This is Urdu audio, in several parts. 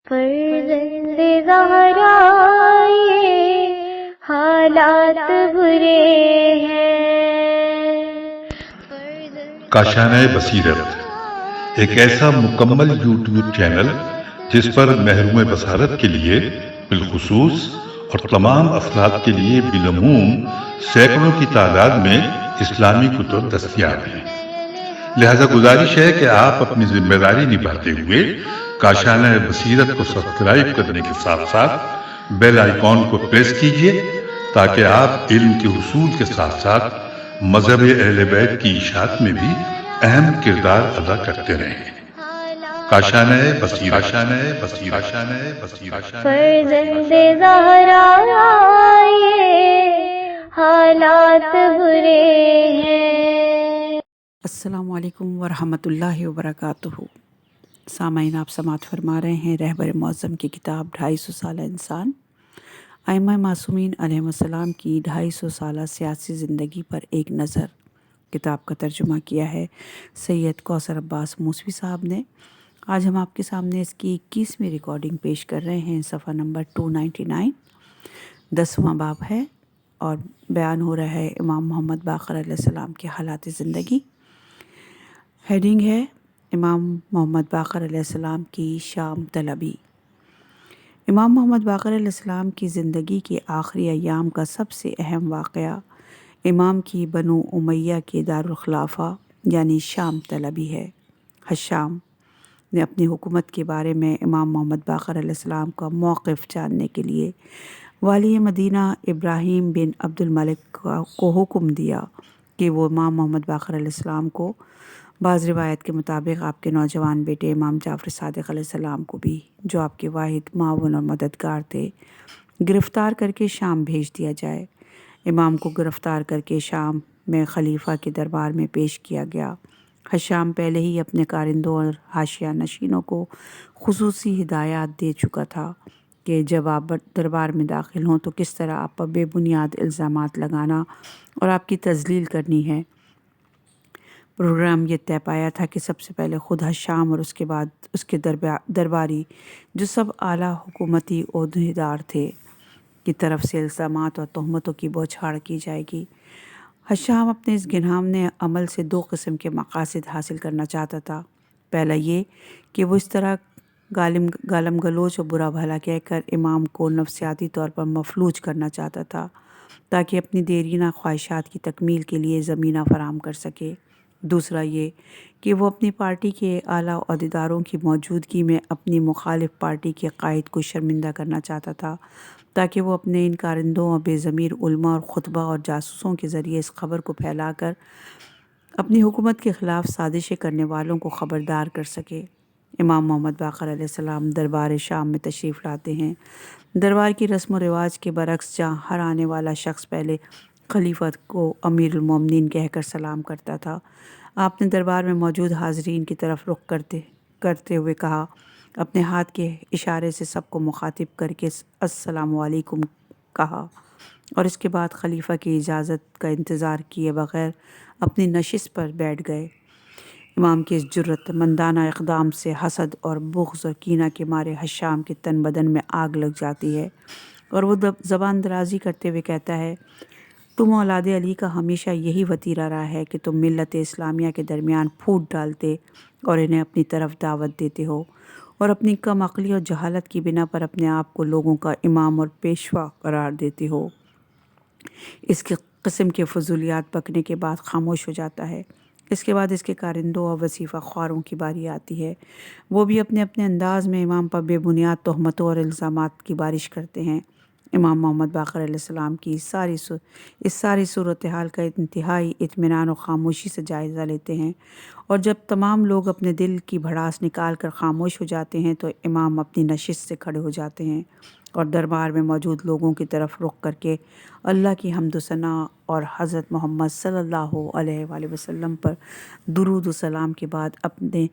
فرزند زہرا یہ حالات برے ہیں۔ کاشانہ بصیرت ایک ایسا مکمل یوٹیوب چینل جس پر محروم بصارت کے لیے بالخصوص اور تمام افراد کے لیے بالعموم سینکڑوں کی تعداد میں اسلامی کتب دستیاب ہیں۔ لہذا گزارش ہے کہ آپ اپنی ذمہ داری نبھاتے ہوئے کاشانہ بصیرت کو سبسکرائب کرنے کے ساتھ ساتھ بیل آئیکن کو پریس کیجئے تاکہ آپ علم کے حصول کے ساتھ ساتھ مذہب اہل بیت کی اشاعت میں بھی اہم کردار ادا کرتے رہیں۔ کاشانہ بصیرت۔ فرزند زہرا یہ حالات برے ہیں۔ السلام علیکم ورحمۃ اللہ وبرکاتہ۔ سامعین، آپ سماعت فرما رہے ہیں رہبر معظم کی کتاب 250 سالہ انسان، ائمہ معصومین علیہ السلام کی 250 سالہ سیاسی زندگی پر ایک نظر۔ کتاب کا ترجمہ کیا ہے سید کوثر عباس موسوی صاحب نے۔ آج ہم آپ کے سامنے اس کی 21ویں ریکارڈنگ پیش کر رہے ہیں۔ صفحہ نمبر 299، 10واں باب ہے اور بیان ہو رہا ہے امام محمد باقر علیہ السلام کے حالات زندگی۔ ہیڈنگ ہے امام محمد باقر علیہ السلام کی شام طلبی۔ امام محمد باقر علیہ السلام کی زندگی کے آخری ایام کا سب سے اہم واقعہ امام کی بنو امیہ کے دارالخلافہ یعنی شام طلبی ہے۔ حشام نے اپنی حکومت کے بارے میں امام محمد باقر علیہ السلام کا موقف جاننے کے لیے والی مدینہ ابراہیم بن عبد الملک کو حکم دیا کہ وہ امام محمد باقر علیہ السلام کو، بعض روایت کے مطابق آپ کے نوجوان بیٹے امام جعفر صادق علیہ السلام کو بھی، جو آپ کے واحد معاون اور مددگار تھے، گرفتار کر کے شام بھیج دیا جائے۔ امام کو گرفتار کر کے شام میں خلیفہ کے دربار میں پیش کیا گیا۔ حشام پہلے ہی اپنے کارندوں اور حاشیہ نشینوں کو خصوصی ہدایات دے چکا تھا کہ جب آپ دربار میں داخل ہوں تو کس طرح آپ پر بے بنیاد الزامات لگانا اور آپ کی تذلیل کرنی ہے۔ پروگرام یہ طے پایا تھا کہ سب سے پہلے خود حشام اور اس کے بعد اس کے درباری جو سب اعلیٰ حکومتی عہدیدار تھے کی طرف سے الزامات اور تہمتوں کی بوچھاڑ کی جائے گی۔ حشام اپنے اس گھناؤنے عمل سے دو قسم کے مقاصد حاصل کرنا چاہتا تھا۔ پہلا یہ کہ وہ اس طرح گالم گلوچ اور برا بھلا کہہ کر امام کو نفسیاتی طور پر مفلوج کرنا چاہتا تھا تاکہ اپنی دیرینہ خواہشات کی تکمیل کے لیے زمینہ فراہم کر سکے۔ دوسرا یہ کہ وہ اپنی پارٹی کے اعلیٰ عہدیداروں کی موجودگی میں اپنی مخالف پارٹی کے قائد کو شرمندہ کرنا چاہتا تھا تاکہ وہ اپنے ان کارندوں اور بے ضمیر علماء اور خطبہ اور جاسوسوں کے ذریعے اس خبر کو پھیلا کر اپنی حکومت کے خلاف سازشیں کرنے والوں کو خبردار کر سکے۔ امام محمد باقر علیہ السلام دربار شام میں تشریف لاتے ہیں۔ دربار کی رسم و رواج کے برعکس جہاں ہر آنے والا شخص پہلے خلیفہ کو امیر المومنین کہہ کر سلام کرتا تھا، آپ نے دربار میں موجود حاضرین کی طرف رخ کرتے ہوئے کہا، اپنے ہاتھ کے اشارے سے سب کو مخاطب کر کے السلام علیکم کہا اور اس کے بعد خلیفہ کی اجازت کا انتظار کیے بغیر اپنی نشست پر بیٹھ گئے۔ امام کے اس جرأت مندانہ اقدام سے حسد اور بغض اور کینہ کے مارے حشام کے تن بدن میں آگ لگ جاتی ہے اور وہ زبان درازی کرتے ہوئے کہتا ہے، تم اولاد علی کا ہمیشہ یہی وتیرہ رہا ہے کہ تم ملت اسلامیہ کے درمیان پھوٹ ڈالتے اور انہیں اپنی طرف دعوت دیتے ہو اور اپنی کم عقلی اور جہالت کی بنا پر اپنے آپ کو لوگوں کا امام اور پیشوا قرار دیتے ہو۔ اس قسم کے فضولیات بکنے کے بعد خاموش ہو جاتا ہے۔ اس کے بعد اس کے کارندوں اور وظیفہ خواروں کی باری آتی ہے۔ وہ بھی اپنے اپنے انداز میں امام پر بے بنیاد تہمتوں اور الزامات کی بارش کرتے ہیں۔ امام محمد باقر علیہ السلام کی اس ساری صورتحال کا انتہائی اطمینان اور خاموشی سے جائزہ لیتے ہیں، اور جب تمام لوگ اپنے دل کی بھڑاس نکال کر خاموش ہو جاتے ہیں تو امام اپنی نشست سے کھڑے ہو جاتے ہیں اور دربار میں موجود لوگوں کی طرف رخ کر کے اللہ کی حمد و ثنا اور حضرت محمد صلی اللہ علیہ وآلہ وسلم پر درود و سلام کے بعد اپنے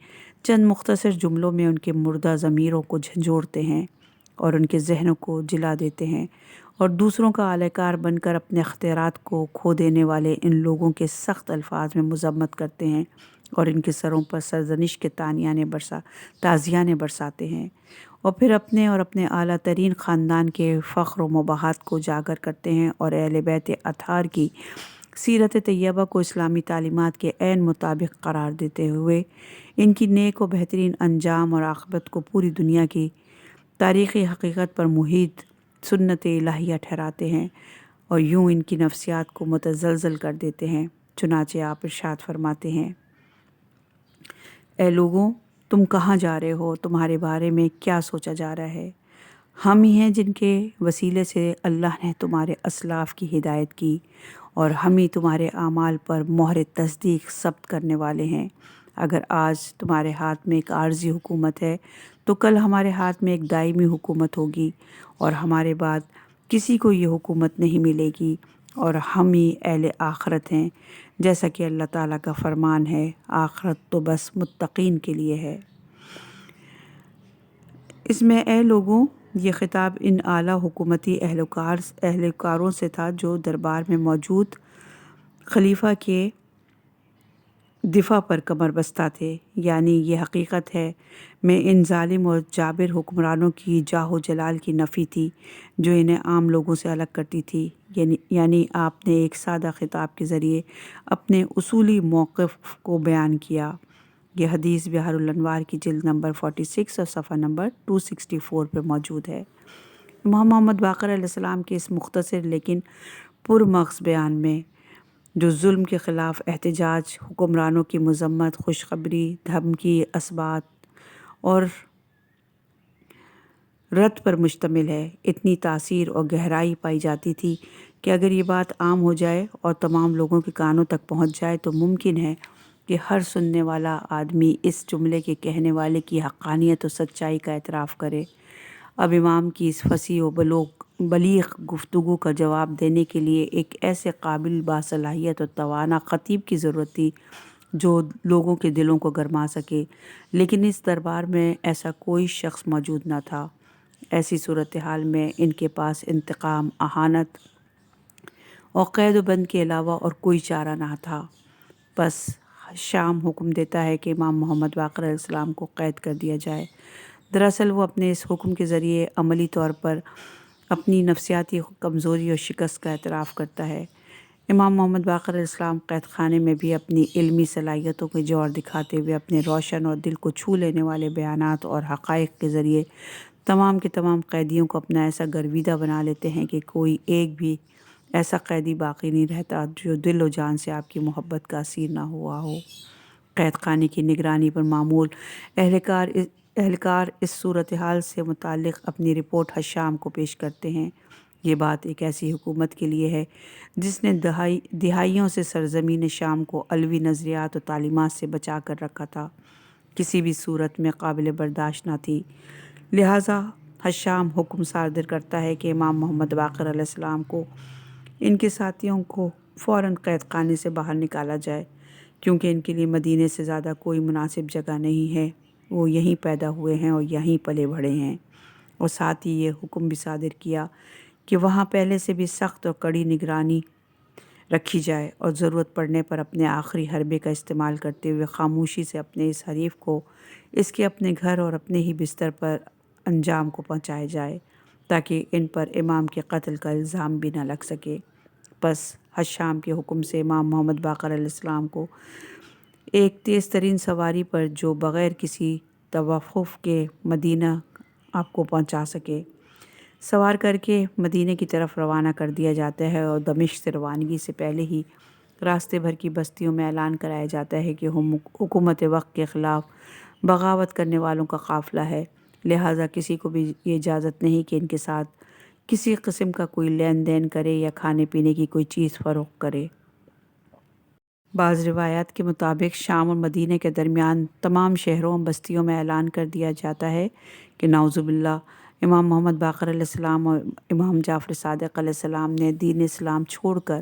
چند مختصر جملوں میں ان کے مردہ ضمیروں کو جھنجھوڑتے ہیں اور ان کے ذہنوں کو جلا دیتے ہیں، اور دوسروں کا اعلی کار بن کر اپنے اختیارات کو کھو دینے والے ان لوگوں کے سخت الفاظ میں مذمت کرتے ہیں اور ان کے سروں پر سرزنش کے تعزیانے برساتے ہیں۔ اور پھر اپنے اور اپنے اعلیٰ ترین خاندان کے فخر و مباحات کو اجاگر کرتے ہیں اور اہل بیت اطہار کی سیرت طیبہ کو اسلامی تعلیمات کے عین مطابق قرار دیتے ہوئے ان کی نیک و بہترین انجام اور عاقبت کو پوری دنیا کی تاریخی حقیقت پر محیط سنت الہیہ ٹھہراتے ہیں اور یوں ان کی نفسیات کو متزلزل کر دیتے ہیں۔ چنانچہ آپ ارشاد فرماتے ہیں، اے لوگوں، تم کہاں جا رہے ہو؟ تمہارے بارے میں کیا سوچا جا رہا ہے؟ ہم ہی ہیں جن کے وسیلے سے اللہ نے تمہارے اسلاف کی ہدایت کی، اور ہم ہی تمہارے اعمال پر مہر تصدیق ثبت کرنے والے ہیں۔ اگر آج تمہارے ہاتھ میں ایک عارضی حکومت ہے تو کل ہمارے ہاتھ میں ایک دائمی حکومت ہوگی، اور ہمارے بعد کسی کو یہ حکومت نہیں ملے گی، اور ہم ہی اہل آخرت ہیں، جیسا کہ اللہ تعالیٰ کا فرمان ہے، آخرت تو بس متقین کے لیے ہے۔ اس میں اے لوگوں، یہ خطاب ان اعلیٰ حکومتی اہلکاروں سے تھا جو دربار میں موجود خلیفہ کے دفاع پر کمر بستہ تھے، یعنی یہ حقیقت ہے میں ان ظالم اور جابر حکمرانوں کی جاہ و جلال کی نفی تھی جو انہیں عام لوگوں سے الگ کرتی تھی، یعنی آپ نے ایک سادہ خطاب کے ذریعے اپنے اصولی موقف کو بیان کیا۔ یہ حدیث بحر الانوار کی جلد نمبر 46 اور صفحہ نمبر 264 پہ موجود ہے۔ امام محمد باقر علیہ السلام کے اس مختصر لیکن پرمغز بیان میں جو ظلم کے خلاف احتجاج، حکمرانوں کی مذمت، خوشخبری، دھمکی، اثبات اور رد پر مشتمل ہے، اتنی تاثیر اور گہرائی پائی جاتی تھی کہ اگر یہ بات عام ہو جائے اور تمام لوگوں کے کانوں تک پہنچ جائے تو ممکن ہے کہ ہر سننے والا آدمی اس جملے کے کہنے والے کی حقانیت و سچائی کا اعتراف کرے۔ اب امام کی اس فصیح و بلیغ گفتگو کا جواب دینے کے لیے ایک ایسے قابل باصلاحیت اور توانا خطیب کی ضرورت تھی جو لوگوں کے دلوں کو گرما سکے، لیکن اس دربار میں ایسا کوئی شخص موجود نہ تھا۔ ایسی صورتحال میں ان کے پاس انتقام، اہانت اور قید و بند کے علاوہ اور کوئی چارہ نہ تھا۔ بس شام حکم دیتا ہے کہ امام محمد باقر علیہ السلام کو قید کر دیا جائے۔ دراصل وہ اپنے اس حکم کے ذریعے عملی طور پر اپنی نفسیاتی کمزوری اور شکست کا اعتراف کرتا ہے۔ امام محمد باقر علیہ السلام قید خانے میں بھی اپنی علمی صلاحیتوں کے جوہر دکھاتے ہوئے اپنے روشن اور دل کو چھو لینے والے بیانات اور حقائق کے ذریعے تمام کے تمام قیدیوں کو اپنا ایسا گرویدہ بنا لیتے ہیں کہ کوئی ایک بھی ایسا قیدی باقی نہیں رہتا جو دل و جان سے آپ کی محبت کا اسیر نہ ہوا ہو۔ قید خانے کی نگرانی پر معمول اہلکار اس صورتحال سے متعلق اپنی رپورٹ حشام کو پیش کرتے ہیں۔ یہ بات ایک ایسی حکومت کے لیے ہے جس نے دہائیوں سے سرزمین شام کو علوی نظریات و تعلیمات سے بچا کر رکھا تھا، کسی بھی صورت میں قابل برداشت نہ تھی۔ لہٰذا حشام حکم صادر کرتا ہے کہ امام محمد باقر علیہ السلام کو ان کے ساتھیوں کو فوراً قید خانے سے باہر نکالا جائے، کیونکہ ان کے لیے مدینے سے زیادہ کوئی مناسب جگہ نہیں ہے، وہ یہیں پیدا ہوئے ہیں اور یہیں پلے بڑھے ہیں۔ اور ساتھ ہی یہ حکم بھی صادر کیا کہ وہاں پہلے سے بھی سخت اور کڑی نگرانی رکھی جائے، اور ضرورت پڑنے پر اپنے آخری حربے کا استعمال کرتے ہوئے خاموشی سے اپنے اس حریف کو اس کے اپنے گھر اور اپنے ہی بستر پر انجام کو پہنچایا جائے، تاکہ ان پر امام کے قتل کا الزام بھی نہ لگ سکے۔ بس حشام کے حکم سے امام محمد باقر علیہ السلام کو ایک تیز ترین سواری پر جو بغیر کسی توقف کے مدینہ آپ کو پہنچا سکے، سوار کر کے مدینے کی طرف روانہ کر دیا جاتا ہے، اور دمشق سے روانگی سے پہلے ہی راستے بھر کی بستیوں میں اعلان کرایا جاتا ہے کہ حکومت وقت کے خلاف بغاوت کرنے والوں کا قافلہ ہے، لہٰذا کسی کو بھی یہ اجازت نہیں کہ ان کے ساتھ کسی قسم کا کوئی لین دین کرے یا کھانے پینے کی کوئی چیز فروخت کرے۔ بعض روایات کے مطابق شام اور مدینے کے درمیان تمام شہروں اور بستیوں میں اعلان کر دیا جاتا ہے کہ نعوذ باللہ امام محمد باقر علیہ السلام اور امام جعفر صادق علیہ السلام نے دین اسلام چھوڑ کر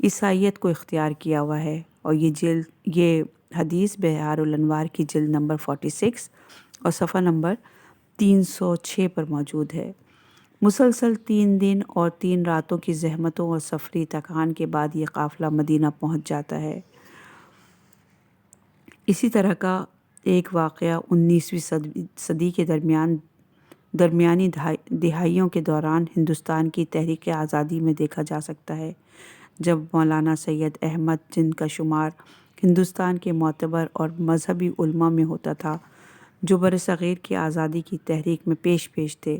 عیسائیت کو اختیار کیا ہوا ہے، اور یہ حدیث بحار الانوار کی جلد نمبر 46 اور صفحہ نمبر 306 پر موجود ہے۔ مسلسل 3 دن اور 3 راتوں کی زحمتوں اور سفری تکان کے بعد یہ قافلہ مدینہ پہنچ جاتا ہے۔ اسی طرح کا ایک واقعہ 19ویں صدی کے درمیان درمیانی دہائیوں کے دوران ہندوستان کی تحریک آزادی میں دیکھا جا سکتا ہے، جب مولانا سید احمد، جن کا شمار ہندوستان کے معتبر اور مذہبی علماء میں ہوتا تھا، جو برصغیر کی آزادی کی تحریک میں پیش تھے،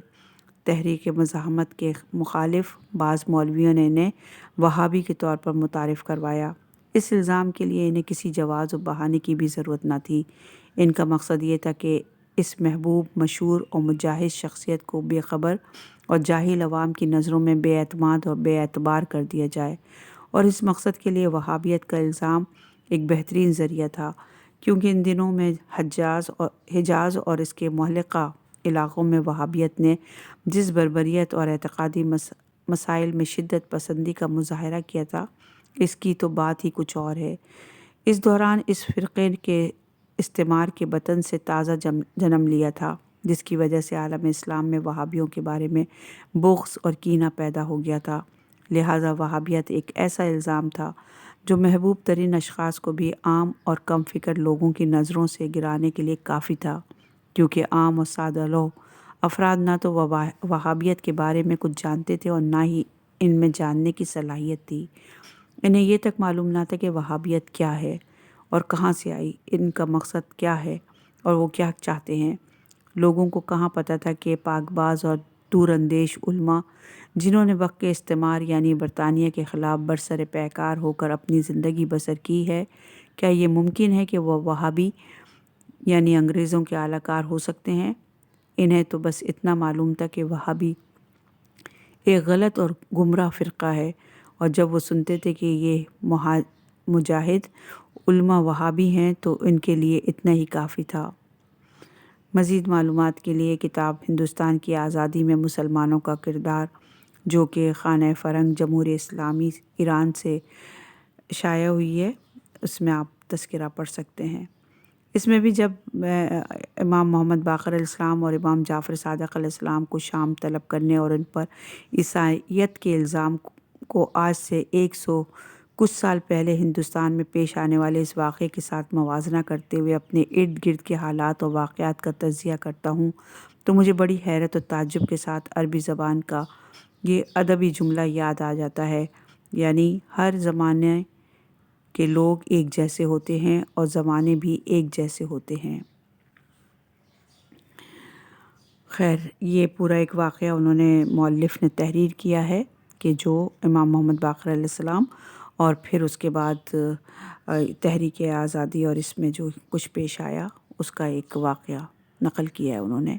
تحریک مزاحمت کے مخالف بعض مولویوں نے انہیں وہابی کے طور پر متعارف کروایا۔ اس الزام کے لیے انہیں کسی جواز و بہانے کی بھی ضرورت نہ تھی۔ ان کا مقصد یہ تھا کہ اس محبوب، مشہور اور مجاہد شخصیت کو بے خبر اور جاہل عوام کی نظروں میں بے اعتماد اور بے اعتبار کر دیا جائے، اور اس مقصد کے لیے وہابیت کا الزام ایک بہترین ذریعہ تھا، کیونکہ ان دنوں میں حجاز اور اس کے محلقہ علاقوں میں وہابیت نے جس بربریت اور اعتقادی مسائل میں شدت پسندی کا مظاہرہ کیا تھا، اس کی تو بات ہی کچھ اور ہے۔ اس دوران اس فرقے کے استعمار کے بطن سے تازہ جنم لیا تھا، جس کی وجہ سے عالم اسلام میں وہابیوں کے بارے میں بغض اور کینہ پیدا ہو گیا تھا۔ لہٰذا وہابیت ایک ایسا الزام تھا جو محبوب ترین اشخاص کو بھی عام اور کم فکر لوگوں کی نظروں سے گرانے کے لیے کافی تھا، کیونکہ عام اور سادہ لوگ افراد نہ تو وہابیت کے بارے میں کچھ جانتے تھے اور نہ ہی ان میں جاننے کی صلاحیت تھی۔ انہیں یہ تک معلوم نہ تھا کہ وہابیت کیا ہے اور کہاں سے آئی، ان کا مقصد کیا ہے اور وہ کیا چاہتے ہیں۔ لوگوں کو کہاں پتہ تھا کہ پاک باز اور دور اندیش علماء، جنہوں نے وقت کے استعمار یعنی برطانیہ کے خلاف برسر پیکار ہو کر اپنی زندگی بسر کی ہے، کیا یہ ممکن ہے کہ وہ وہابی یعنی انگریزوں کے اعلی کار ہو سکتے ہیں؟ انہیں تو بس اتنا معلوم تھا کہ وہابی ایک غلط اور گمراہ فرقہ ہے، اور جب وہ سنتے تھے کہ یہ مجاہد علماء وہابی ہیں تو ان کے لیے اتنا ہی کافی تھا۔ مزید معلومات کے لیے کتاب ہندوستان کی آزادی میں مسلمانوں کا کردار، جو کہ خانہ فرنگ جمہوریہ اسلامی ایران سے شائع ہوئی ہے، اس میں آپ تذکرہ پڑھ سکتے ہیں۔ اس میں بھی جب امام محمد باقر علیہ السلام اور امام جعفر صادق علیہ السلام کو شام طلب کرنے اور ان پر عیسائیت کے الزام کو آج سے 100 کچھ سال پہلے ہندوستان میں پیش آنے والے اس واقعے کے ساتھ موازنہ کرتے ہوئے اپنے ارد گرد کے حالات اور واقعات کا تجزیہ کرتا ہوں، تو مجھے بڑی حیرت اور تعجب کے ساتھ عربی زبان کا یہ ادبی جملہ یاد آ جاتا ہے، یعنی ہر زمانے کے لوگ ایک جیسے ہوتے ہیں اور زمانے بھی ایک جیسے ہوتے ہیں۔ خیر، یہ پورا ایک واقعہ انہوں نے مؤلف نے تحریر کیا ہے کہ جو امام محمد باقر علیہ السلام اور پھر اس کے بعد تحریک آزادی اور اس میں جو کچھ پیش آیا اس کا ایک واقعہ نقل کیا ہے انہوں نے۔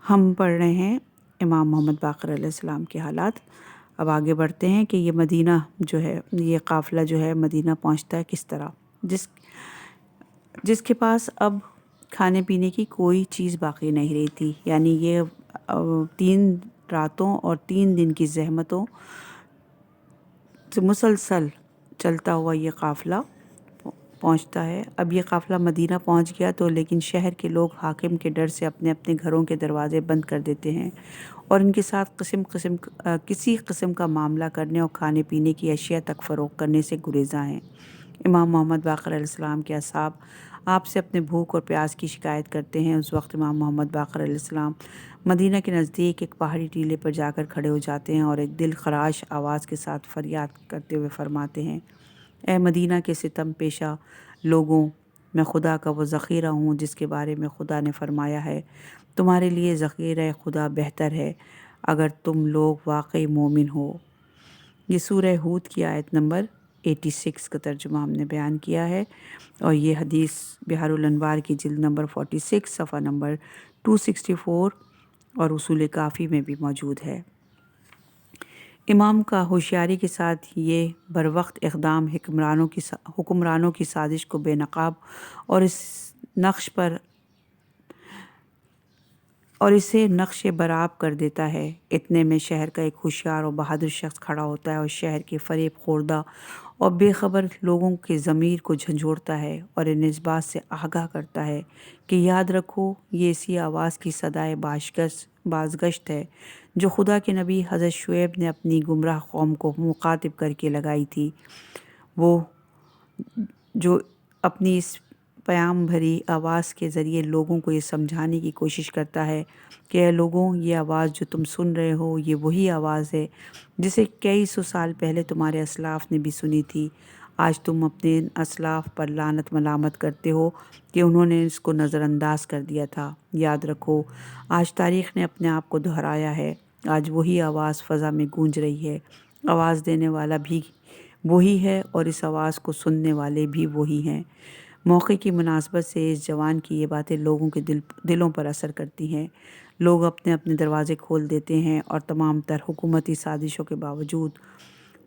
ہم پڑھ رہے ہیں امام محمد باقر علیہ السلام کے حالات۔ اب آگے بڑھتے ہیں کہ یہ مدینہ جو ہے، یہ قافلہ جو ہے مدینہ پہنچتا ہے کس طرح، جس کے پاس اب کھانے پینے کی کوئی چیز باقی نہیں رہی تھی، یعنی یہ 3 راتوں اور 3 دن کی زحمتوں سے مسلسل چلتا ہوا یہ قافلہ پہنچتا ہے۔ اب یہ قافلہ مدینہ پہنچ گیا تو لیکن شہر کے لوگ حاکم کے ڈر سے اپنے اپنے گھروں کے دروازے بند کر دیتے ہیں اور ان کے ساتھ کسی قسم کا معاملہ کرنے اور کھانے پینے کی اشیاء تک فروخت کرنے سے گریزاں ہیں۔ امام محمد باقر علیہ السلام کے اصحاب آپ سے اپنے بھوک اور پیاس کی شکایت کرتے ہیں۔ اس وقت امام محمد باقر علیہ السلام مدینہ کے نزدیک ایک پہاڑی ٹیلے پر جا کر کھڑے ہو جاتے ہیں اور ایک دل خراش آواز کے ساتھ فریاد کرتے ہوئے فرماتے ہیں، اے مدینہ کے ستم پیشہ لوگوں، میں خدا کا وہ ذخیرہ ہوں جس کے بارے میں خدا نے فرمایا ہے، تمہارے لیے ذخیرہ خدا بہتر ہے اگر تم لوگ واقعی مومن ہو۔ یہ سورہ ہود کی آیت نمبر 86 کا ترجمہ ہم نے بیان کیا ہے، اور یہ حدیث بحار الانوار کی جلد نمبر 46 صفحہ نمبر 264 اور اصول کافی میں بھی موجود ہے۔ امام کا ہوشیاری کے ساتھ یہ بروقت اقدام حکمرانوں کی سازش کو بے نقاب اور اسے نقش برآب کر دیتا ہے۔ اتنے میں شہر کا ایک ہوشیار اور بہادر شخص کھڑا ہوتا ہے اور شہر کے فریب خوردہ اور بے خبر لوگوں کے ضمیر کو جھنجھوڑتا ہے اور انہیں اس بات سے آگاہ کرتا ہے کہ یاد رکھو، یہ اسی آواز کی صدائے بازگشت ہے جو خدا کے نبی حضرت شعیب نے اپنی گمراہ قوم کو مخاطب کر کے لگائی تھی، وہ جو اپنی اس پیام بھری آواز کے ذریعے لوگوں کو یہ سمجھانے کی کوشش کرتا ہے کہ اے لوگوں، یہ آواز جو تم سن رہے ہو یہ وہی آواز ہے جسے کئی سو سال پہلے تمہارے اسلاف نے بھی سنی تھی۔ آج تم اپنے اسلاف پر لعنت ملامت کرتے ہو کہ انہوں نے اس کو نظر انداز کر دیا تھا۔ یاد رکھو، آج تاریخ نے اپنے آپ کو دہرایا ہے۔ آج وہی آواز فضا میں گونج رہی ہے۔ آواز دینے والا بھی وہی ہے اور اس آواز کو سننے والے بھی وہی ہیں۔ موقع کی مناسبت سے اس جوان کی یہ باتیں لوگوں کے دلوں پر اثر کرتی ہیں۔ لوگ اپنے اپنے دروازے کھول دیتے ہیں اور تمام تر حکومتی سازشوں کے باوجود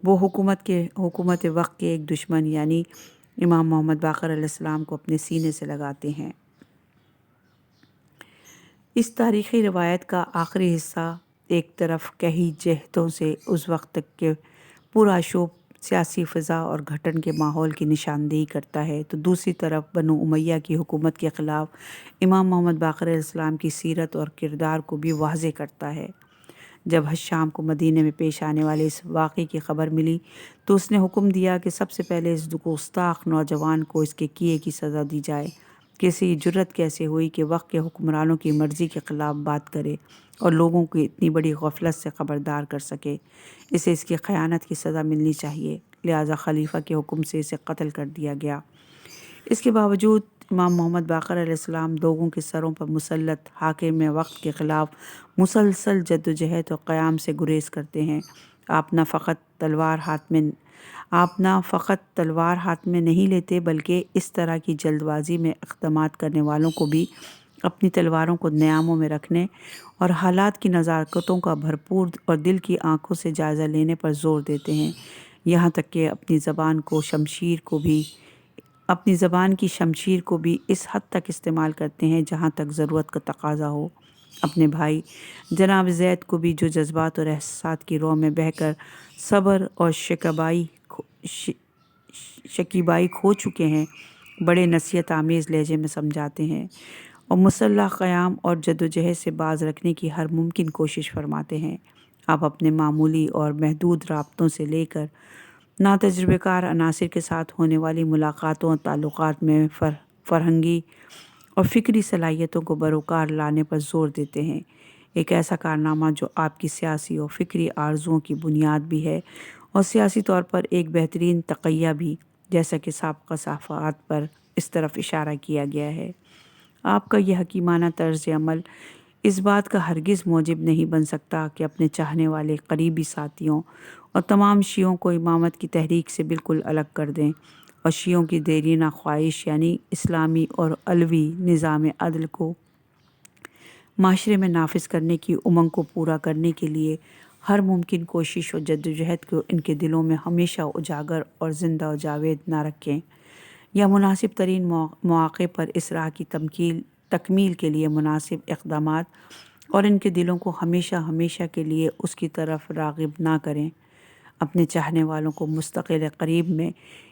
وہ حکومت وقت کے ایک دشمن یعنی امام محمد باقر علیہ السلام کو اپنے سینے سے لگاتے ہیں۔ اس تاریخی روایت کا آخری حصہ ایک طرف کئی جہتوں سے اس وقت تک کے پرآشوب سیاسی فضا اور گھٹن کے ماحول کی نشاندہی کرتا ہے، تو دوسری طرف بنو امیہ کی حکومت کے خلاف امام محمد باقر علیہ السلام کی سیرت اور کردار کو بھی واضح کرتا ہے۔ جب حشام کو مدینے میں پیش آنے والے اس واقعے کی خبر ملی تو اس نے حکم دیا کہ سب سے پہلے اس گستاخ نوجوان کو اس کے کیے کی سزا دی جائے۔ کسی جرت کیسے ہوئی کہ وقت کے حکمرانوں کی مرضی کے خلاف بات کرے اور لوگوں کو اتنی بڑی غفلت سے خبردار کر سکے؟ اسے اس کی خیانت کی سزا ملنی چاہیے، لہٰذا خلیفہ کے حکم سے اسے قتل کر دیا گیا۔ اس کے باوجود امام محمد باقر علیہ السلام لوگوں کے سروں پر مسلط حاکم وقت کے خلاف مسلسل جدوجہد اور قیام سے گریز کرتے ہیں۔ آپ نہ فقط تلوار ہاتھ میں نہیں لیتے بلکہ اس طرح کی جلد بازی میں اقدامات کرنے والوں کو بھی اپنی تلواروں کو نیاموں میں رکھنے اور حالات کی نزاکتوں کا بھرپور اور دل کی آنکھوں سے جائزہ لینے پر زور دیتے ہیں، یہاں تک کہ اپنی زبان کی شمشیر کو بھی اس حد تک استعمال کرتے ہیں جہاں تک ضرورت کا تقاضا ہو۔ اپنے بھائی جناب زید کو بھی جو جذبات اور احساسات کی رو میں بہہ کر صبر اور شکیبائی کھو چکے ہیں، بڑے نصیحت آمیز لہجے میں سمجھاتے ہیں اور مسلح قیام اور جدوجہد سے باز رکھنے کی ہر ممکن کوشش فرماتے ہیں۔ آپ اپنے معمولی اور محدود رابطوں سے لے کر ناتجربہ کار عناصر کے ساتھ ہونے والی ملاقاتوں اور تعلقات میں فرہنگی اور فکری صلاحیتوں کو بروکار لانے پر زور دیتے ہیں، ایک ایسا کارنامہ جو آپ کی سیاسی اور فکری آرزوؤں کی بنیاد بھی ہے اور سیاسی طور پر ایک بہترین تقیہ بھی، جیسا کہ سابقہ صفحات پر اس طرف اشارہ کیا گیا ہے۔ آپ کا یہ حکیمانہ طرز عمل اس بات کا ہرگز موجب نہیں بن سکتا کہ اپنے چاہنے والے قریبی ساتھیوں اور تمام شیعوں کو امامت کی تحریک سے بالکل الگ کر دیں اور شیعوں کی دیرینہ خواہش یعنی اسلامی اور علوی نظام عدل کو معاشرے میں نافذ کرنے کی امنگ کو پورا کرنے کے لیے ہر ممکن کوشش اور جدوجہد کو ان کے دلوں میں ہمیشہ اجاگر اور زندہ و جاوید نہ رکھیں، یا مناسب ترین مواقع پر اس راہ کی تکمیل کے لیے مناسب اقدامات اور ان کے دلوں کو ہمیشہ کے لیے اس کی طرف راغب نہ کریں۔ اپنے چاہنے والوں کو مستقل قریب میں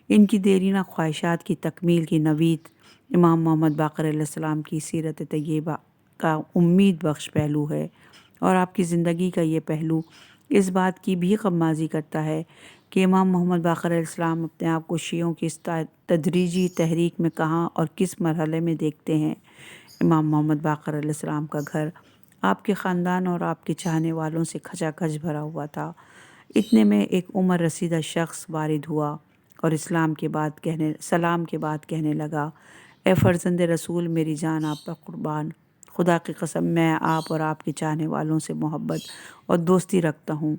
ان کی دیرینہ خواہشات کی تکمیل کی نوید امام محمد باقر علیہ السلام کی سیرت طیبہ کا امید بخش پہلو ہے، اور آپ کی زندگی کا یہ پہلو اس بات کی بھی غمازی کرتا ہے کہ امام محمد باقر علیہ السلام اپنے آپ کو شیعوں کی اس تدریجی تحریک میں کہاں اور کس مرحلے میں دیکھتے ہیں۔ امام محمد باقر علیہ السلام کا گھر آپ کے خاندان اور آپ کے چاہنے والوں سے کھچا کھچ بھرا ہوا تھا۔ اتنے میں ایک عمر رسیدہ شخص وارد ہوا اور سلام کے بعد کہنے لگا، اے فرزند رسول، میری جان آپ پر قربان، خدا کی قسم میں آپ اور آپ کے چاہنے والوں سے محبت اور دوستی رکھتا ہوں،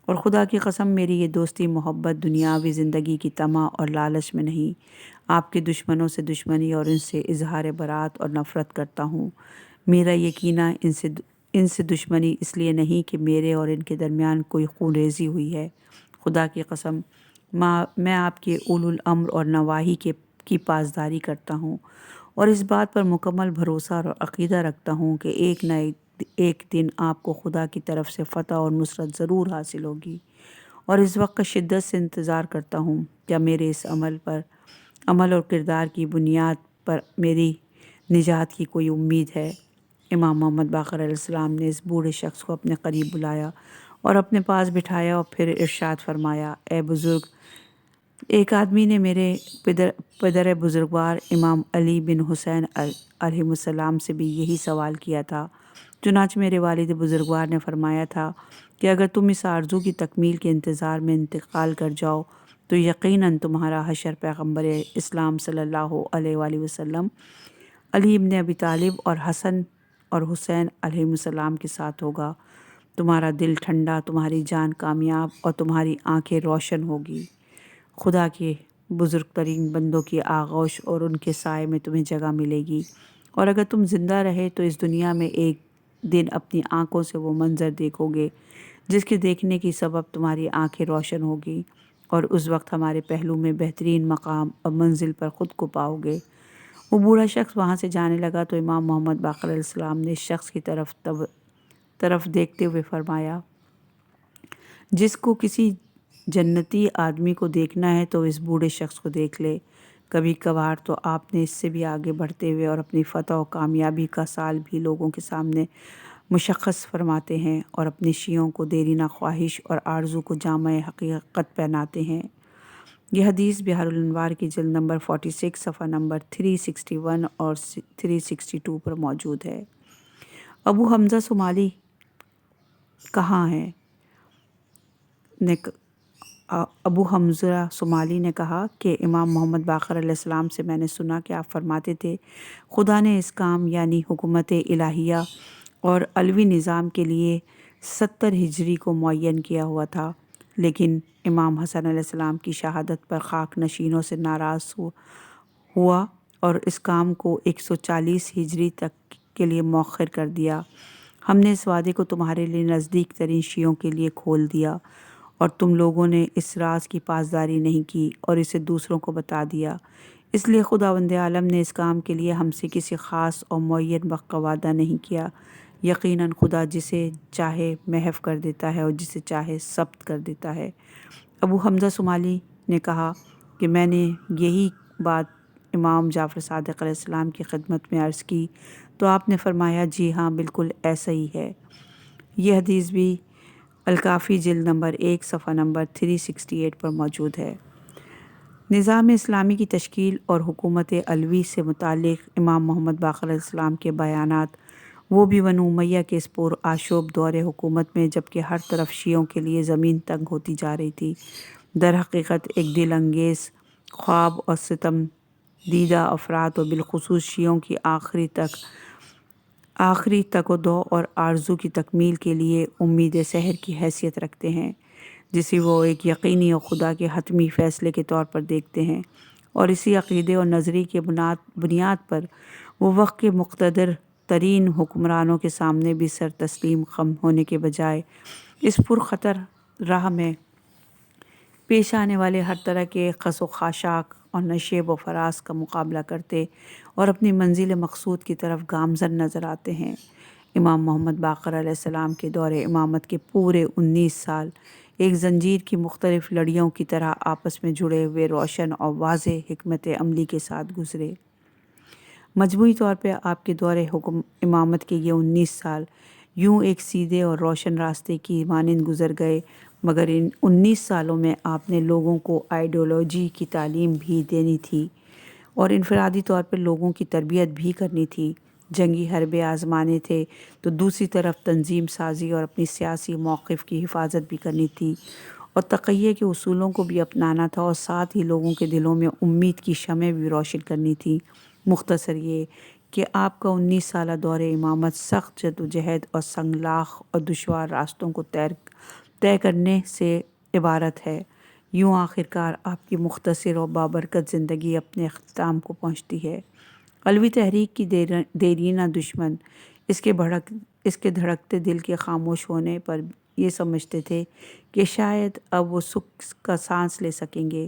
اور خدا کی قسم میری یہ دوستی محبت دنیاوی زندگی کی طمع اور لالچ میں نہیں، آپ کے دشمنوں سے دشمنی اور ان سے اظہار برات اور نفرت کرتا ہوں۔ میرا یقیناً ان سے دشمنی اس لیے نہیں کہ میرے اور ان کے درمیان کوئی خون ریزی ہوئی ہے، خدا کی قسم میں آپ کے اولو الامر اور نواہی کی پاسداری کرتا ہوں اور اس بات پر مکمل بھروسہ اور عقیدہ رکھتا ہوں کہ ایک نہ ایک دن آپ کو خدا کی طرف سے فتح اور نصرت ضرور حاصل ہوگی، اور اس وقت کا شدت سے انتظار کرتا ہوں۔ کیا میرے اس عمل اور کردار کی بنیاد پر میری نجات کی کوئی امید ہے؟ امام محمد باقر علیہ السلام نے اس بوڑھے شخص کو اپنے قریب بلایا اور اپنے پاس بٹھایا اور پھر ارشاد فرمایا، اے بزرگ، ایک آدمی نے میرے پدر بزرگوار امام علی بن حسین علیہ السلام سے بھی یہی سوال کیا تھا۔ چنانچہ میرے والد بزرگوار نے فرمایا تھا کہ اگر تم اس آرزو کی تکمیل کے انتظار میں انتقال کر جاؤ تو یقیناً تمہارا حشر پیغمبر اسلام صلی اللہ علیہ وآلہ وسلم، علی ابن ابی طالب اور حسن اور حسین علیہ السلام کے ساتھ ہوگا۔ تمہارا دل ٹھنڈا، تمہاری جان کامیاب اور تمہاری آنکھیں روشن ہوگی۔ خدا کے بزرگ ترین بندوں کی آغوش اور ان کے سائے میں تمہیں جگہ ملے گی، اور اگر تم زندہ رہے تو اس دنیا میں ایک دن اپنی آنکھوں سے وہ منظر دیکھو گے جس کے دیکھنے کی سبب تمہاری آنکھیں روشن ہوگی، اور اس وقت ہمارے پہلو میں بہترین مقام اور منزل پر خود کو پاؤ گے۔ وہ بوڑھا شخص وہاں سے جانے لگا تو امام محمد باقر علیہ السلام نے اس شخص کی طرف دیکھتے ہوئے فرمایا، جس کو کسی جنتی آدمی کو دیکھنا ہے تو اس بوڑھے شخص کو دیکھ لے۔ کبھی کبھار تو آپ نے اس سے بھی آگے بڑھتے ہوئے اور اپنی فتح و کامیابی کا سال بھی لوگوں کے سامنے مشخص فرماتے ہیں اور اپنے شیعوں کو دیرینہ خواہش اور آرزو کو جامع حقیقت پہناتے ہیں۔ یہ حدیث بحار الانوار کی جلد نمبر 46 صفحہ نمبر 361 اور 362 پر موجود ہے۔ ابو حمزہ صومالی کہاں ہیں؟ ابو حمزہ صومالی نے کہا کہ امام محمد باقر علیہ السلام سے میں نے سنا کہ آپ فرماتے تھے، خدا نے اس کام یعنی حکومت الہیہ اور علوی نظام کے لیے 70 ہجری کو معین کیا ہوا تھا، لیکن امام حسن علیہ السلام کی شہادت پر خاک نشینوں سے ناراض ہوا اور اس کام کو 140 ہجری تک کے لیے مؤخر کر دیا۔ ہم نے اس وعدے کو تمہارے لیے نزدیک ترین شیعوں کے لیے کھول دیا، اور تم لوگوں نے اس راز کی پاسداری نہیں کی اور اسے دوسروں کو بتا دیا۔ اس لیے خداوند عالم نے اس کام کے لیے ہم سے کسی خاص اور معین وقت کا وعدہ نہیں کیا۔ یقیناً خدا جسے چاہے محو کر دیتا ہے اور جسے چاہے ثبت کر دیتا ہے۔ ابو حمزہ صومالی نے کہا کہ میں نے یہی بات امام جعفر صادق علیہ السلام کی خدمت میں عرض کی تو آپ نے فرمایا، جی ہاں بالکل ایسا ہی ہے۔ یہ حدیث بھی الکافی جلد نمبر 1 صفحہ نمبر 368 پر موجود ہے۔ نظام اسلامی کی تشکیل اور حکومت علوی سے متعلق امام محمد باقر علیہ السلام کے بیانات، وہ بھی بنو امیہ کے اس پر آشوب دور حکومت میں جبکہ ہر طرف شیعوں کے لیے زمین تنگ ہوتی جا رہی تھی، در حقیقت ایک دل انگیز خواب اور ستم دیدہ افراد اور بالخصوص شیعوں کی آخری تک و دو اور آرزو کی تکمیل کے لیے امید سحر کی حیثیت رکھتے ہیں، جسے وہ ایک یقینی اور خدا کے حتمی فیصلے کے طور پر دیکھتے ہیں، اور اسی عقیدے اور نظریے کی بنیاد پر وہ وقت کے مقتدر ترین حکمرانوں کے سامنے بھی سر تسلیم خم ہونے کے بجائے اس پرخطر راہ میں پیش آنے والے ہر طرح کے خس و خاشاک اور نشیب و فراز کا مقابلہ کرتے اور اپنی منزل مقصود کی طرف گامزن نظر آتے ہیں۔ امام محمد باقر علیہ السلام کے دور امامت کے پورے 19 سال ایک زنجیر کی مختلف لڑیوں کی طرح آپس میں جڑے ہوئے روشن اور واضح حکمت عملی کے ساتھ گزرے۔ مجموعی طور پہ آپ کے دور امامت کے یہ 19 سال یوں ایک سیدھے اور روشن راستے کی مانند گزر گئے، مگر ان 19 سالوں میں آپ نے لوگوں کو آئیڈیالوجی کی تعلیم بھی دینی تھی اور انفرادی طور پر لوگوں کی تربیت بھی کرنی تھی، جنگی حربے آزمانے تھے تو دوسری طرف تنظیم سازی اور اپنی سیاسی موقف کی حفاظت بھی کرنی تھی اور تقیہ کے اصولوں کو بھی اپنانا تھا، اور ساتھ ہی لوگوں کے دلوں میں امید کی شمع بھی روشن کرنی تھی۔ مختصر یہ کہ آپ کا 19 سالہ دور امامت سخت جدوجہد اور سنگلاخ اور دشوار راستوں کو طے کرنے سے عبارت ہے۔ یوں آخرکار آپ کی مختصر اور بابرکت زندگی اپنے اختتام کو پہنچتی ہے۔ علوی تحریک کی دیرینہ دشمن اس کے دھڑکتے دل کے خاموش ہونے پر یہ سمجھتے تھے کہ شاید اب وہ سکھ کا سانس لے سکیں گے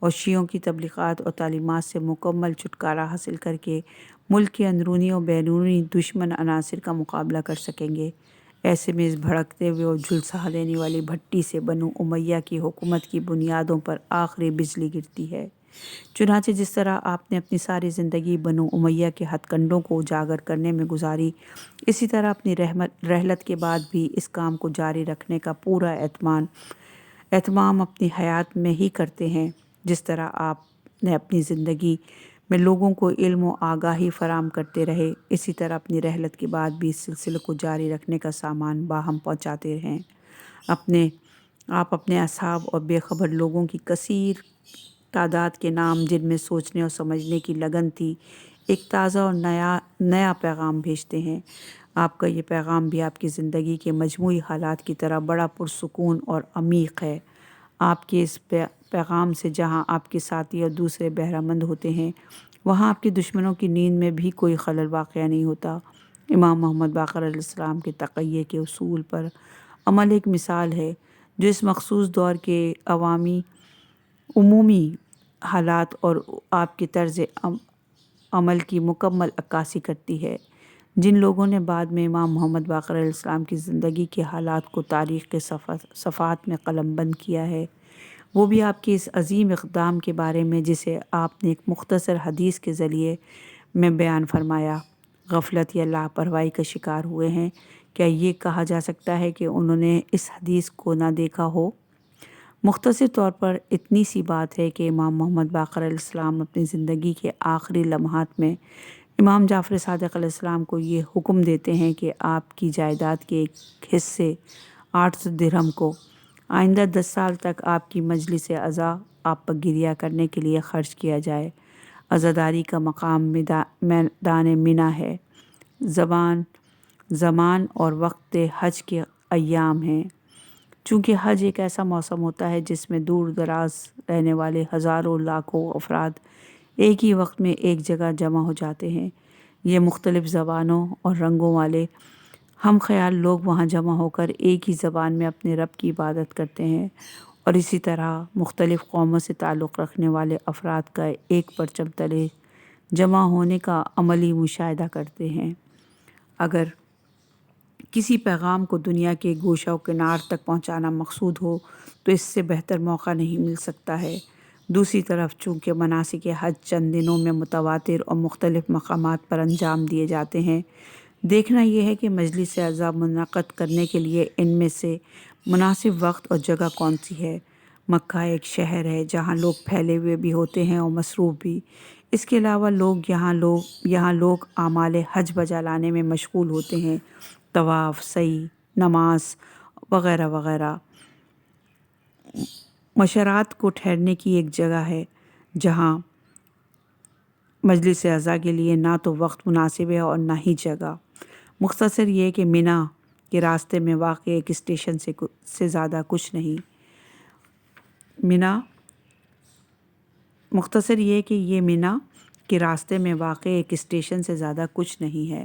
اور شیعوں کی تبلیغات اور تعلیمات سے مکمل چھٹکارا حاصل کر کے ملک کے اندرونی اور بیرونی دشمن عناصر کا مقابلہ کر سکیں گے۔ ایسے میں اس بھڑکتے ہوئے اور جھلسا دینے والی بھٹی سے بنو امیہ کی حکومت کی بنیادوں پر آخری بجلی گرتی ہے۔ چنانچہ جس طرح آپ نے اپنی ساری زندگی بنو امیہ کے ہتھ کنڈوں کو اجاگر کرنے میں گزاری، اسی طرح اپنی رحلت کے بعد بھی اس کام کو جاری رکھنے کا پورا اہتمام اپنی حیات میں ہی کرتے ہیں۔ جس طرح آپ نے اپنی زندگی میں لوگوں کو علم و آگاہی فراہم کرتے رہے، اسی طرح اپنی رحلت کے بعد بھی اس سلسلے کو جاری رکھنے کا سامان باہم پہنچاتے رہیں۔ آپ اپنے اصحاب اور بے خبر لوگوں کی کثیر تعداد کے نام، جن میں سوچنے اور سمجھنے کی لگن تھی، ایک تازہ اور نیا پیغام بھیجتے ہیں۔ آپ کا یہ پیغام بھی آپ کی زندگی کے مجموعی حالات کی طرح بڑا پرسکون اور عمیق ہے۔ آپ کے اس پیغام سے جہاں آپ کے ساتھی اور دوسرے بہرہ مند ہوتے ہیں، وہاں آپ کے دشمنوں کی نیند میں بھی کوئی خلل واقع نہیں ہوتا۔ امام محمد باقر علیہ السلام کے تقیے کے اصول پر عمل ایک مثال ہے جو اس مخصوص دور کے عمومی حالات اور آپ کے طرز عمل کی مکمل عکاسی کرتی ہے۔ جن لوگوں نے بعد میں امام محمد باقر علیہ السلام کی زندگی کے حالات کو تاریخ کے صفحات میں قلم بند کیا ہے، وہ بھی آپ کے اس عظیم اقدام کے بارے میں، جسے آپ نے ایک مختصر حدیث کے ذریعے میں بیان فرمایا، غفلت یا لاپرواہی کا شکار ہوئے ہیں۔ کیا یہ کہا جا سکتا ہے کہ انہوں نے اس حدیث کو نہ دیکھا ہو؟ مختصر طور پر اتنی سی بات ہے کہ امام محمد باقر علیہ السلام اپنی زندگی کے آخری لمحات میں امام جعفر صادق علیہ السلام کو یہ حکم دیتے ہیں کہ آپ کی جائیداد کے ایک حصے 800 درہم کو آئندہ 10 سال تک آپ کی مجلس عزا آپ پر گریہ کرنے کے لیے خرچ کیا جائے۔ عزاداری کا مقام میدان منی ہے۔ زمان اور وقت حج کے ایام ہیں۔ چونکہ حج ایک ایسا موسم ہوتا ہے جس میں دور دراز رہنے والے ہزاروں لاکھوں افراد ایک ہی وقت میں ایک جگہ جمع ہو جاتے ہیں۔ یہ مختلف زبانوں اور رنگوں والے ہم خیال لوگ وہاں جمع ہو کر ایک ہی زبان میں اپنے رب کی عبادت کرتے ہیں، اور اسی طرح مختلف قوموں سے تعلق رکھنے والے افراد کا ایک پرچم تلے جمع ہونے کا عملی مشاہدہ کرتے ہیں۔ اگر کسی پیغام کو دنیا کے گوشہ و کنار تک پہنچانا مقصود ہو تو اس سے بہتر موقع نہیں مل سکتا ہے۔ دوسری طرف چونکہ مناسک حج چند دنوں میں متواتر اور مختلف مقامات پر انجام دیے جاتے ہیں، دیکھنا یہ ہے کہ مجلس عزا منعقد کرنے کے لیے ان میں سے مناسب وقت اور جگہ کون سی ہے۔ مکہ ایک شہر ہے جہاں لوگ پھیلے ہوئے بھی ہوتے ہیں اور مصروف بھی۔ اس کے علاوہ یہاں لوگ اعمال حج بجا لانے میں مشغول ہوتے ہیں، طواف، سعی، نماز وغیرہ وغیرہ۔ مشرات کو ٹھہرنے کی ایک جگہ ہے جہاں مجلس عزا کے لیے نہ تو وقت مناسب ہے اور نہ ہی جگہ۔ مختصر یہ کہ منی کے راستے میں واقع ایک اسٹیشن سے زیادہ کچھ نہیں۔ مختصر یہ کہ یہ منی کے راستے میں واقع ایک اسٹیشن سے زیادہ کچھ نہیں ہے۔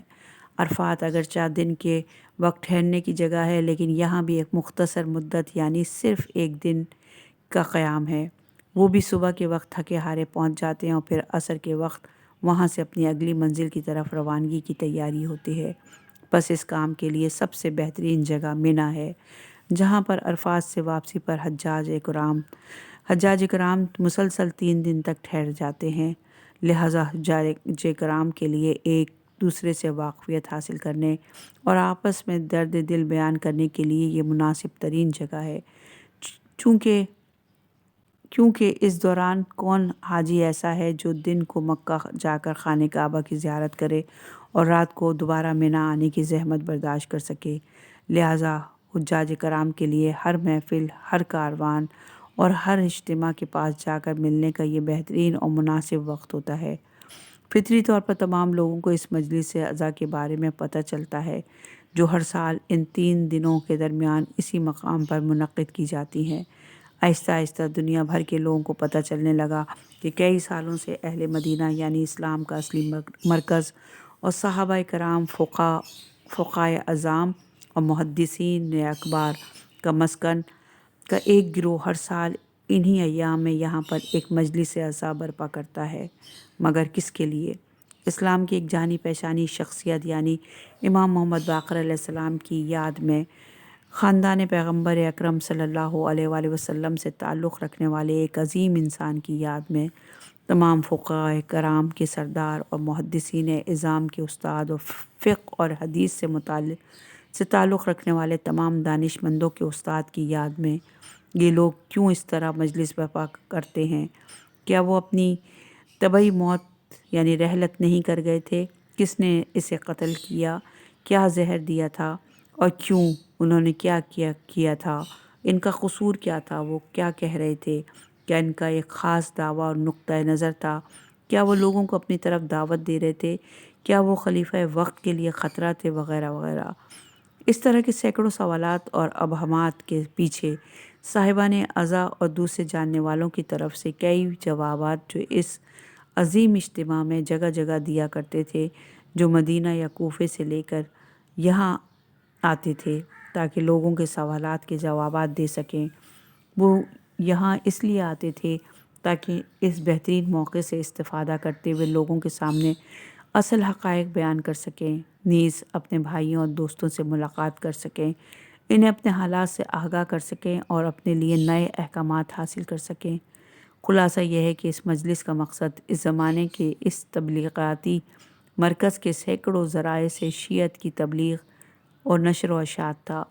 عرفات اگرچہ دن کے وقت ٹھہرنے کی جگہ ہے، لیکن یہاں بھی ایک مختصر مدت یعنی صرف ایک دن کا قیام ہے۔ وہ بھی صبح کے وقت تھکے ہارے پہنچ جاتے ہیں اور پھر عصر کے وقت وہاں سے اپنی اگلی منزل کی طرف روانگی کی تیاری ہوتی ہے۔ بس اس کام کے لیے سب سے بہترین جگہ منی ہے، جہاں پر عرفات سے واپسی پر حجاج کرام مسلسل 3 دن تک ٹھہر جاتے ہیں۔ لہٰذا حجاج کرام کے لیے ایک دوسرے سے واقفیت حاصل کرنے اور آپس میں درد دل بیان کرنے کے لیے یہ مناسب ترین جگہ ہے۔ کیونکہ اس دوران کون حاجی ایسا ہے جو دن کو مکہ جا کر خانہ کعبہ کی زیارت کرے اور رات کو دوبارہ منی آنے کی زحمت برداشت کر سکے؟ لہٰذا حجاج کرام کے لیے ہر محفل، ہر کاروان اور ہر اجتماع کے پاس جا کر ملنے کا یہ بہترین اور مناسب وقت ہوتا ہے۔ فطری طور پر تمام لوگوں کو اس مجلس عزا کے بارے میں پتہ چلتا ہے جو ہر سال ان 3 دنوں کے درمیان اسی مقام پر منعقد کی جاتی ہیں۔ آہستہ آہستہ دنیا بھر کے لوگوں کو پتہ چلنے لگا کہ کئی سالوں سے اہل مدینہ یعنی اسلام کا اصلی مرکز اور صحابہ کرام، فقہائے اعظام اور محدثین اکبار کا مسکن کا ایک گروہ ہر سال انہی ایام میں یہاں پر ایک مجلس عزا برپا کرتا ہے۔ مگر کس کے لیے؟ اسلام کی ایک جانی پہچانی شخصیت یعنی امام محمد باقر علیہ السلام کی یاد میں، خاندان پیغمبر اکرم صلی اللہ علیہ وآلہ وسلم سے تعلق رکھنے والے ایک عظیم انسان کی یاد میں، تمام فقہائے کرام کے سردار اور محدثین اعظام کے استاد اور فقہ اور حدیث سے تعلق رکھنے والے تمام دانشمندوں کے استاد کی یاد میں، یہ لوگ کیوں اس طرح مجلس برپا کرتے ہیں؟ کیا وہ اپنی طبعی موت یعنی رحلت نہیں کر گئے تھے؟ کس نے اسے قتل کیا؟ کیا زہر دیا تھا؟ اور کیوں؟ انہوں نے کیا کیا تھا؟ ان کا قصور کیا تھا؟ وہ کیا کہہ رہے تھے؟ کیا ان کا ایک خاص دعویٰ اور نقطۂ نظر تھا؟ کیا وہ لوگوں کو اپنی طرف دعوت دے رہے تھے؟ کیا وہ خلیفہ وقت کے لیے خطرہ تھے؟ وغیرہ وغیرہ۔ اس طرح کے سینکڑوں سوالات اور ابہامات کے پیچھے صاحبان ازا اور دوسرے جاننے والوں کی طرف سے کئی جوابات جو اس عظیم اجتماع میں جگہ جگہ دیا کرتے تھے، جو مدینہ یا کوفے سے لے کر یہاں آتے تھے تاکہ لوگوں کے سوالات کے جوابات دے سکیں۔ وہ یہاں اس لیے آتے تھے تاکہ اس بہترین موقع سے استفادہ کرتے ہوئے لوگوں کے سامنے اصل حقائق بیان کر سکیں، نیز اپنے بھائیوں اور دوستوں سے ملاقات کر سکیں، انہیں اپنے حالات سے آگاہ کر سکیں اور اپنے لیے نئے احکامات حاصل کر سکیں۔ خلاصہ یہ ہے کہ اس مجلس کا مقصد اس زمانے کے اس تبلیغاتی مرکز کے سینکڑوں ذرائع سے شیعت کی تبلیغ اور نشر و اشاعت تھا۔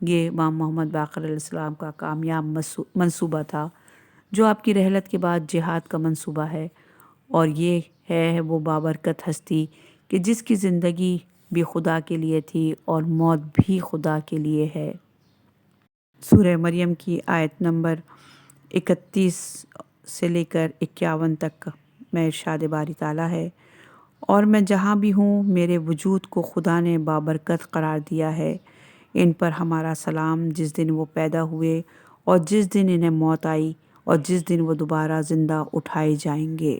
یہ امام محمد باقر علیہ السلام کا کامیاب منصوبہ تھا، جو آپ کی رحلت کے بعد جہاد کا منصوبہ ہے، اور یہ ہے وہ بابرکت ہستی کہ جس کی زندگی بھی خدا کے لیے تھی اور موت بھی خدا کے لیے ہے۔ سورہ مریم کی آیت نمبر 31 سے لے کر 51 تک میں ارشاد باری تعالیٰ ہے، اور میں جہاں بھی ہوں میرے وجود کو خدا نے بابرکت قرار دیا ہے۔ ان پر ہمارا سلام جس دن وہ پیدا ہوئے اور جس دن انہیں موت آئی اور جس دن وہ دوبارہ زندہ اٹھائے جائیں گے۔